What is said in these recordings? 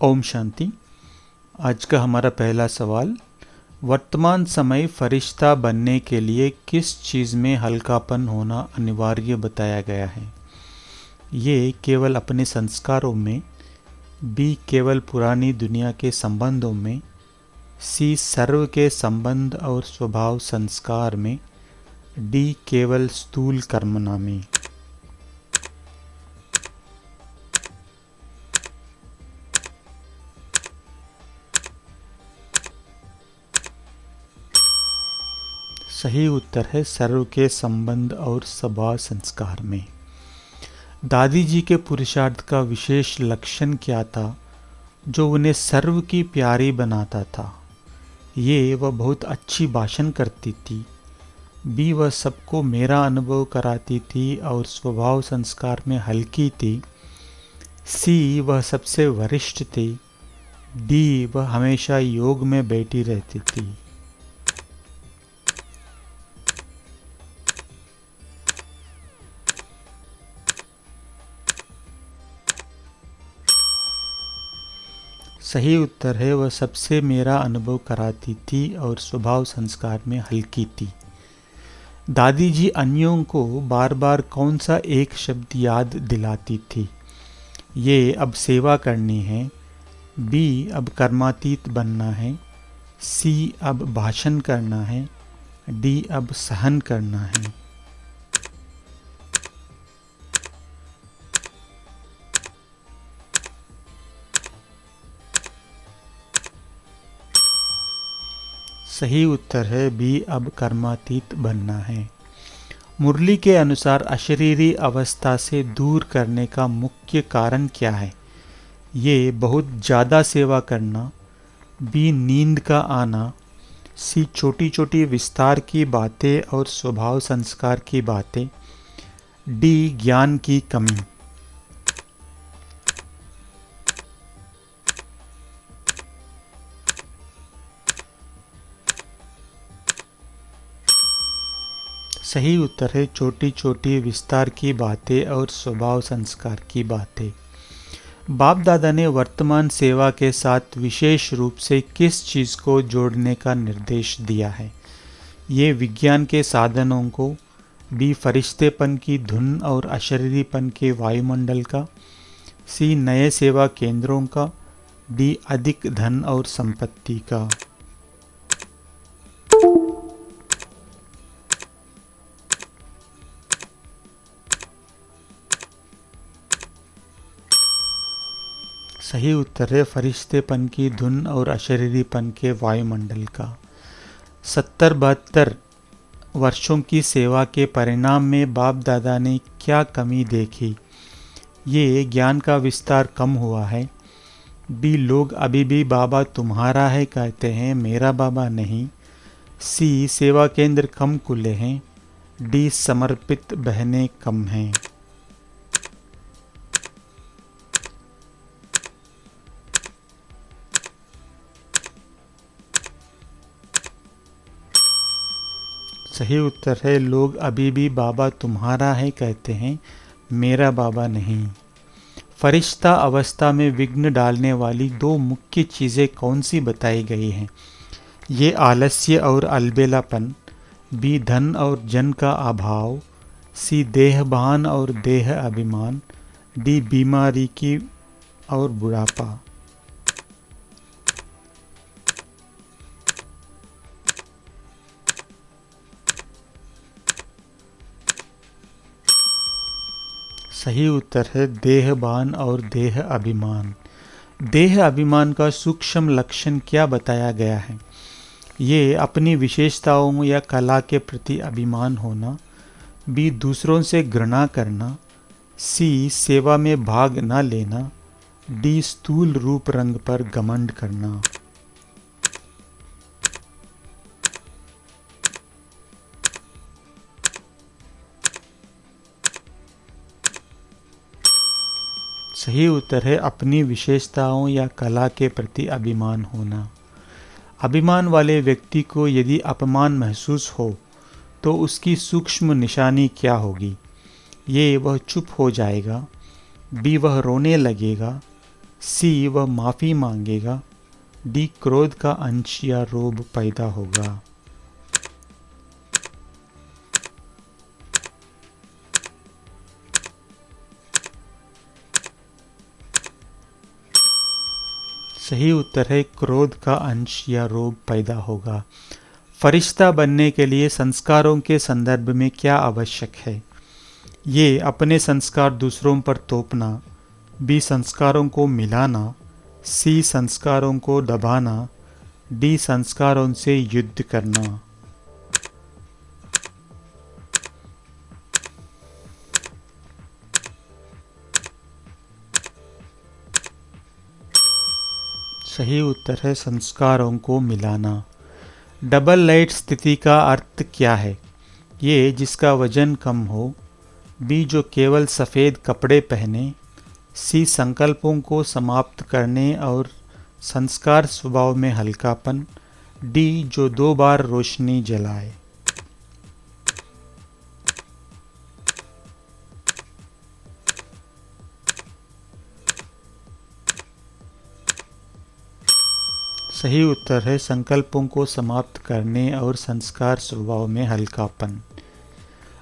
ओम शांति। आज का हमारा पहला सवाल, वर्तमान समय फरिश्ता बनने के लिए किस चीज़ में हल्कापन होना अनिवार्य बताया गया है? ये केवल अपने संस्कारों में, बी केवल पुरानी दुनिया के संबंधों में, सी सर्व के संबंध और स्वभाव संस्कार में, डी केवल स्थूल कर्मना में। सही उत्तर है सर्व के संबंध और स्वभाव संस्कार में। दादी जी के पुरुषार्थ का विशेष लक्षण क्या था जो उन्हें सर्व की प्यारी बनाता था? ये वह बहुत अच्छी भाषण करती थी, बी वह सबको मेरा अनुभव कराती थी और स्वभाव संस्कार में हल्की थी, सी वह सबसे वरिष्ठ थी, डी वह हमेशा योग में बैठी रहती थी। सही उत्तर है वह सबसे मेरा अनुभव कराती थी और स्वभाव संस्कार में हल्की थी। दादी जी अन्यों को बार बार कौन सा एक शब्द याद दिलाती थी? ये अब सेवा करनी है, बी अब कर्मातीत बनना है, सी अब भाषण करना है, डी अब सहन करना है। सही उत्तर है बी अब कर्मातीत बनना है। मुरली के अनुसार अशरीरी अवस्था से दूर करने का मुख्य कारण क्या है? ये बहुत ज़्यादा सेवा करना, बी नींद का आना, सी छोटी छोटी विस्तार की बातें और स्वभाव संस्कार की बातें, डी ज्ञान की कमी। सही उत्तर है छोटी छोटी विस्तार की बातें और स्वभाव संस्कार की बातें। बाप दादा ने वर्तमान सेवा के साथ विशेष रूप से किस चीज़ को जोड़ने का निर्देश दिया है? ये विज्ञान के साधनों को, बी फरिश्तेपन की धुन और अशरीरीपन के वायुमंडल का, सी नए सेवा केंद्रों का, डी अधिक धन और संपत्ति का। सही उत्तर है फरिश्तेपन की धुन और अशरीरीपन के वायुमंडल का। 70-72 वर्षों की सेवा के परिणाम में बाप दादा ने क्या कमी देखी? ये ज्ञान का विस्तार कम हुआ है, बी लोग अभी भी बाबा तुम्हारा है कहते हैं, मेरा बाबा नहीं, सी सेवा केंद्र कम खुले हैं, डी समर्पित बहनें कम हैं। सही उत्तर है लोग अभी भी बाबा तुम्हारा है कहते हैं, मेरा बाबा नहीं। फरिश्ता अवस्था में विघ्न डालने वाली दो मुख्य चीज़ें कौन सी बताई गई हैं? ये आलस्य और अलबेलापन, बी धन और जन का अभाव, सी देहभान और देह अभिमान, डी बीमारी की और बुढ़ापा। सही उत्तर है देहभान और देह अभिमान। देह अभिमान का सूक्ष्म लक्षण क्या बताया गया है? ये अपनी विशेषताओं या कला के प्रति अभिमान होना, बी दूसरों से घृणा करना, सी सेवा में भाग न लेना, डी स्थूल रूप रंग पर घमंड करना। सही उत्तर है अपनी विशेषताओं या कला के प्रति अभिमान होना। अभिमान वाले व्यक्ति को यदि अपमान महसूस हो तो उसकी सूक्ष्म निशानी क्या होगी? ये वह चुप हो जाएगा, बी वह रोने लगेगा, सी वह माफ़ी मांगेगा। डी क्रोध का अंश या रोब पैदा होगा। सही उत्तर है क्रोध का अंश या रोब पैदा होगा। फरिश्ता बनने के लिए संस्कारों के संदर्भ में क्या आवश्यक है? ये अपने संस्कार दूसरों पर थोपना, बी संस्कारों को मिलाना, सी संस्कारों को दबाना, डी संस्कारों से युद्ध करना। सही उत्तर है संस्कारों को मिलाना। डबल लाइट स्थिति का अर्थ क्या है? ये जिसका वजन कम हो, बी जो केवल सफ़ेद कपड़े पहने, सी संकल्पों को समाप्त करने और संस्कार स्वभाव में हल्कापन, डी जो 2 बार रोशनी जलाए। सही उत्तर है संकल्पों को समाप्त करने और संस्कार स्वभाव में हल्कापन।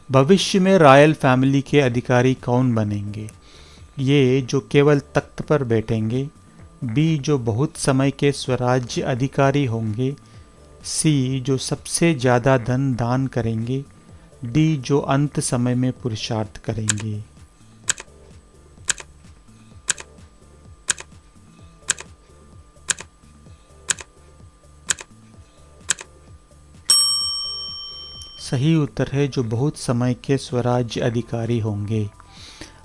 भविष्य में रॉयल फैमिली के अधिकारी कौन बनेंगे? ये जो केवल तख्त पर बैठेंगे, बी जो बहुत समय के स्वराज्य अधिकारी होंगे, सी जो सबसे ज़्यादा धन दान करेंगे, डी जो अंत समय में पुरुषार्थ करेंगे। सही उत्तर है जो बहुत समय के स्वराज्य अधिकारी होंगे।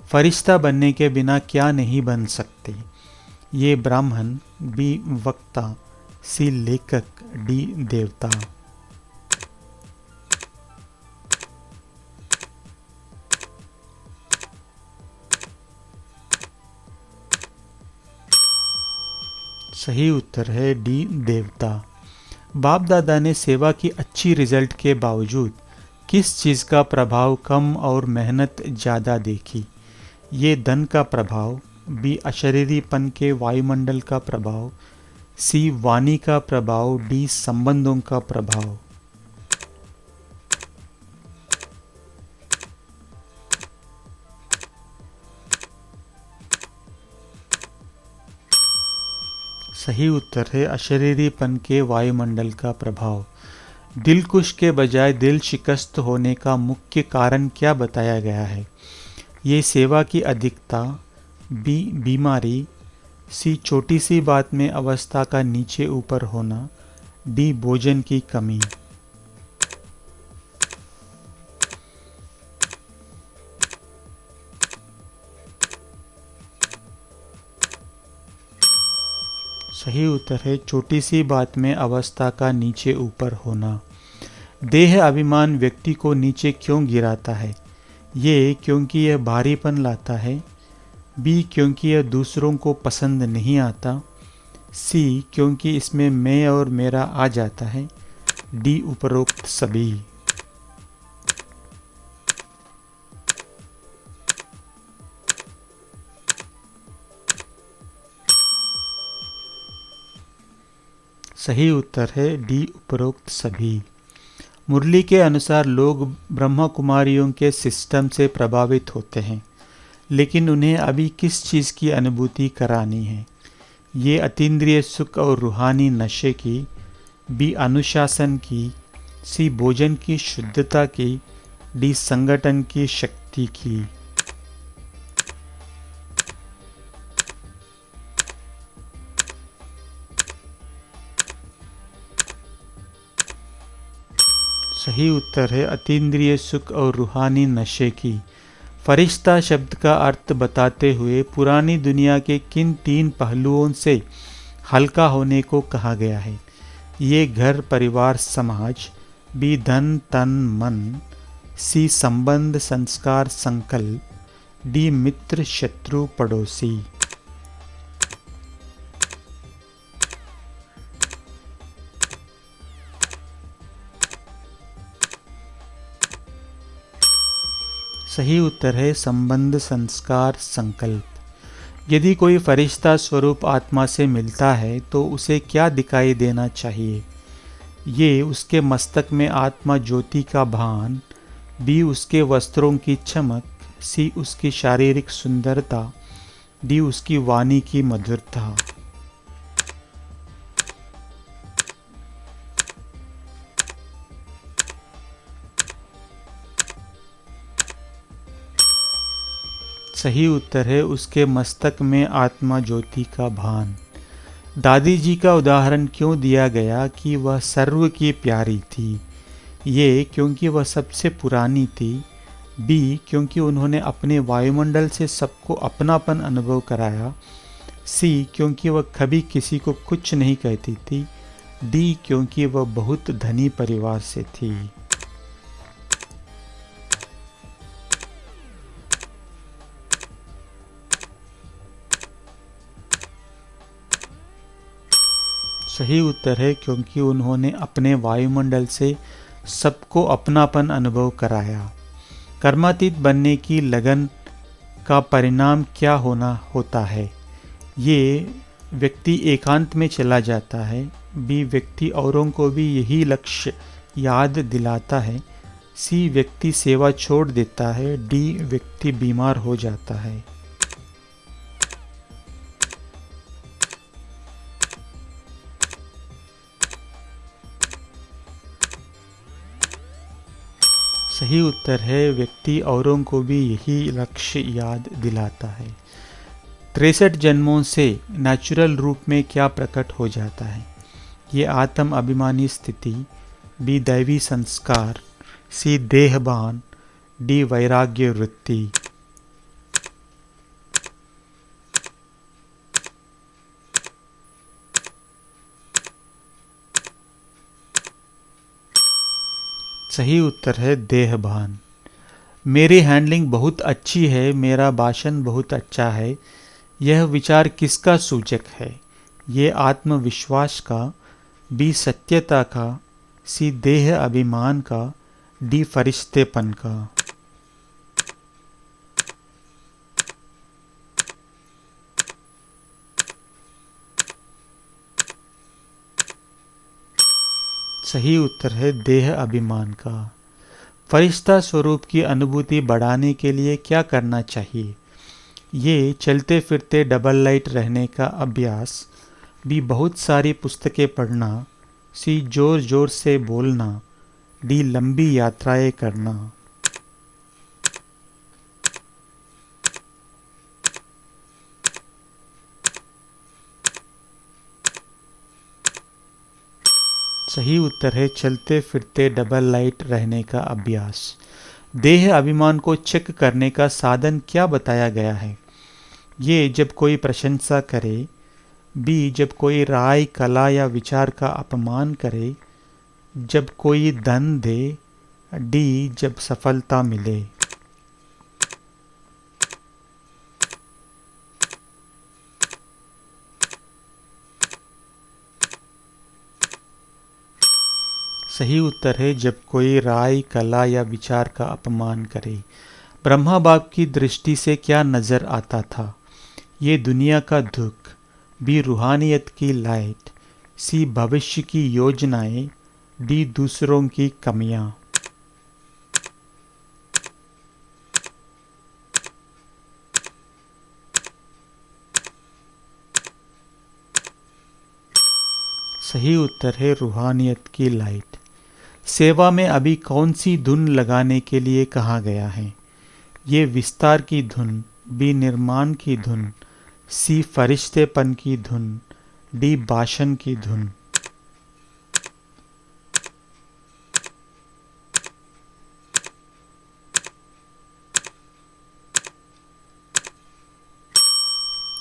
फरिश्ता बनने के बिना क्या नहीं बन सकते? ये ब्राह्मण, बी वक्ता, सी लेखक, डी देवता। सही उत्तर है डी देवता। बाप दादा ने सेवा की अच्छी रिजल्ट के बावजूद किस चीज़ का प्रभाव कम और मेहनत ज़्यादा देखी? ये धन का प्रभाव, बी अशरीरीपन के वायुमंडल का प्रभाव, सी वाणी का प्रभाव, डी संबंधों का प्रभाव। सही उत्तर है अशरीरीपन के वायुमंडल का प्रभाव। दिलकुश के बजाय दिल शिकस्त होने का मुख्य कारण क्या बताया गया है? ये सेवा की अधिकता, बी बीमारी, सी छोटी सी बात में अवस्था का नीचे ऊपर होना, डी भोजन की कमी। सही उत्तर है छोटी सी बात में अवस्था का नीचे ऊपर होना। देह अभिमान व्यक्ति को नीचे क्यों गिराता है? ये क्योंकि यह भारीपन लाता है, बी क्योंकि यह दूसरों को पसंद नहीं आता, सी क्योंकि इसमें मैं और मेरा आ जाता है, डी उपरोक्त सभी। सही उत्तर है डी उपरोक्त सभी। मुरली के अनुसार लोग ब्रह्मा कुमारियों के सिस्टम से प्रभावित होते हैं, लेकिन उन्हें अभी किस चीज़ की अनुभूति करानी है? ये अतीन्द्रिय सुख और रूहानी नशे की, बी अनुशासन की, सी भोजन की शुद्धता की, डी संगठन की शक्ति की। सही उत्तर है अतीन्द्रिय सुख और रूहानी नशे की। फरिश्ता शब्द का अर्थ बताते हुए पुरानी दुनिया के किन 3 पहलुओं से हल्का होने को कहा गया है? ये घर परिवार समाज, बी धन तन मन, सी संबंध संस्कार संकल्प, डी मित्र शत्रु पड़ोसी। सही उत्तर है संबंध संस्कार संकल्प। यदि कोई फरिश्ता स्वरूप आत्मा से मिलता है तो उसे क्या दिखाई देना चाहिए? ये उसके मस्तक में आत्मा ज्योति का भान, बी उसके वस्त्रों की चमक, सी उसकी शारीरिक सुंदरता, डी उसकी वाणी की मधुरता। सही उत्तर है उसके मस्तक में आत्मा ज्योति का भान। दादी जी का उदाहरण क्यों दिया गया कि वह सर्व की प्यारी थी? ये क्योंकि वह सबसे पुरानी थी, बी क्योंकि उन्होंने अपने वायुमंडल से सबको अपनापन अनुभव कराया, सी क्योंकि वह कभी किसी को कुछ नहीं कहती थी, डी क्योंकि वह बहुत धनी परिवार से थी। सही उत्तर है क्योंकि उन्होंने अपने वायुमंडल से सबको अपनापन अनुभव कराया। कर्मातीत बनने की लगन का परिणाम क्या होता है? ये व्यक्ति एकांत में चला जाता है, बी व्यक्ति औरों को भी यही लक्ष्य याद दिलाता है, सी व्यक्ति सेवा छोड़ देता है, डी व्यक्ति बीमार हो जाता है। सही उत्तर है व्यक्ति औरों को भी यही लक्ष्य याद दिलाता है। 63 जन्मों से नेचुरल रूप में क्या प्रकट हो जाता है? ये आत्म अभिमानी स्थिति, बी दैवी संस्कार, सी देहबान, डी वैराग्य वृत्ति। सही उत्तर है देहभान। मेरी हैंडलिंग बहुत अच्छी है, मेरा भाषण बहुत अच्छा है, यह विचार किसका सूचक है? ये आत्मविश्वास का, बी सत्यता का, सी देह अभिमान का, डी फरिश्तेपन का। सही उत्तर है देह अभिमान का। फरिश्ता स्वरूप की अनुभूति बढ़ाने के लिए क्या करना चाहिए? ये चलते फिरते डबल लाइट रहने का अभ्यास, बी बहुत सारी पुस्तकें पढ़ना, सी जोर जोर से बोलना, डी लंबी यात्राएं करना। सही उत्तर है चलते फिरते डबल लाइट रहने का अभ्यास। देह अभिमान को चेक करने का साधन क्या बताया गया है? ये जब कोई प्रशंसा करे, बी जब कोई राय कला या विचार का अपमान करे, जब कोई धन दे, डी जब सफलता मिले। सही उत्तर है जब कोई राय कला या विचार का अपमान करे। ब्रह्मा बाप की दृष्टि से क्या नजर आता था? ये दुनिया का दुख, बी रूहानियत की लाइट, सी भविष्य की योजनाएं, डी दूसरों की कमियां। सही उत्तर है रूहानियत की लाइट। सेवा में अभी कौन सी धुन लगाने के लिए कहा गया है? ये विस्तार की धुन, बी निर्माण की धुन, सी फरिश्तेपन की धुन, डी भाषण की धुन।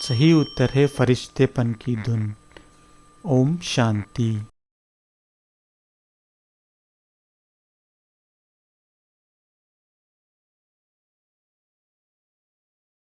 सही उत्तर है फरिश्तेपन की धुन। ओम शांति।